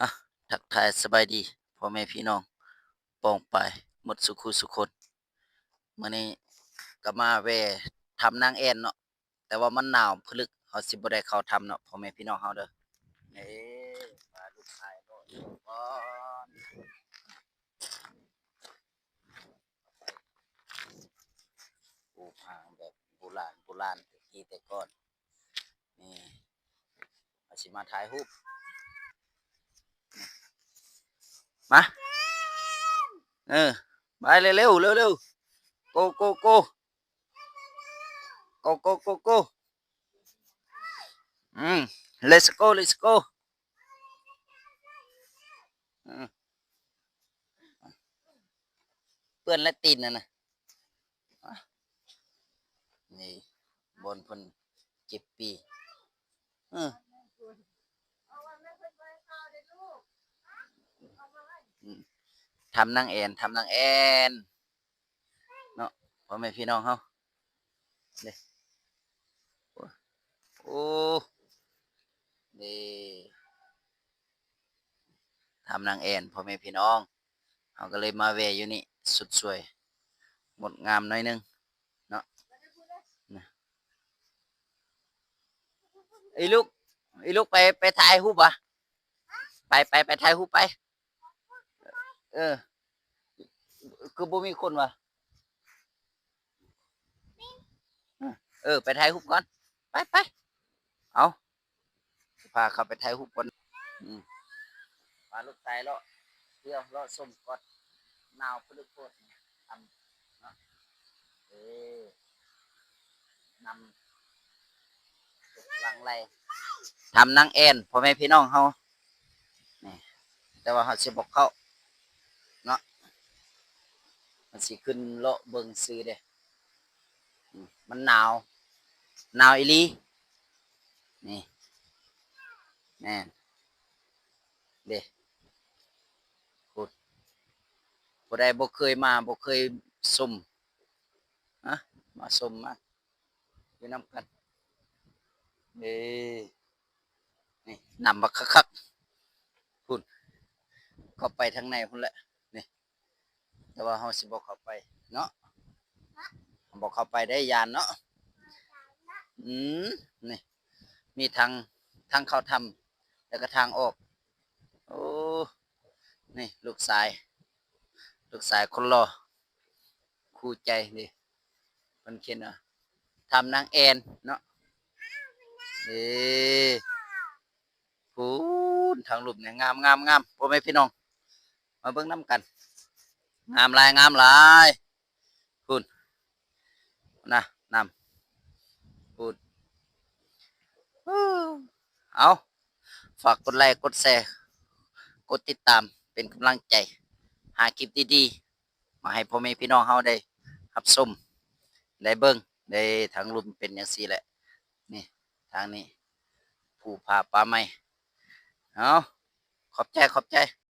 อ่ะทักทายสบายดีพ่อแม่พี่น้องป้องไปายหมดสุขุสุคนมื้อนี้ก็มาแว่ทำนางแอ่นเนาะแต่ว่ามันหนาวพะลึกเฮาสิบ่ได้เข้าทำเนาะพ่อแม่พี่น้องเฮาเด้อเอ้มาลูกชายโลดก่อนปลูกหางแบบโบราณแต่กี้แต่ก่อนนี่เฮาสิมาถ่ายรูปมาเออไปเร็วๆเร็วๆ go go go go go go go อืม let's go let's go อืมเปื้อนและตีนน่ะนะอะนี่บอนเพิ่นเจ็บปีเอออืมทำนางแอ่นเนาะพ่อแม่พี่น้องเฮาเด้โอ้นี่ทำนางแอ่นพ่อแม่พี่น้องเฮาก็เลยมาแวะอยู่นี่สุดสวยงดงามหน่อยหนึ่งเนาะนะไอ้ลูกไอ้ลูกไปถ่ายรูปวะไปถ่ายรูปไปเออคือบ่มีคนวะเออไปถ่ายรูปก่อนไปเอาพาเขาไปถ่ายรูปก่อนอืมพาลูกชายเลาะเที่ยวเลาะชมก่อนหนาวพลึกโพดทำเนาะเออนำหลังไรทำนางแอ่นพ่อแม่พี่น้องเฮานี่แต่ว่าเฮาสิบอกเขาเนาะมันสิขึ้นเลาะเบิ่งซื่อเด้มันหนาวอีหลีนี่แม่นเด้พูดผู้ใดบ่เคยมาบ่เคยชมอะมาชมมาอยู่นำกันเด้นี่นำบักคักๆพุ่นเข้าไปทางในพุ่นแหละนี่แต่ว่าเฮาสิบ่เข้าไปเนาะบ่เข้าไปได้ยานเนาะอืมนี่มีทางเข้าถ้ำแล้วก็ทางออกโอ้นี่ลูกชายคนหล่อคู่ใจนี่เพิ่นเขียนว่าทำนางแอ่นเนาะเอ้พูนทางรูปเนี่ยงามพ่อแม่พี่น้องมาเบิ่งนำกันงามหลายพูนนะนำพูนเอาฝากกดไลค์กดแชร์กดติดตามเป็นกำลังใจหาคลิปดีๆมาให้พ่อแม่พี่น้องเฮาได้รับชมได้เบิ่งได้ทางรูปเป็นจังซี่แหละนี่ทางนี้ผู้พาป่าไม้เอาขอบใจ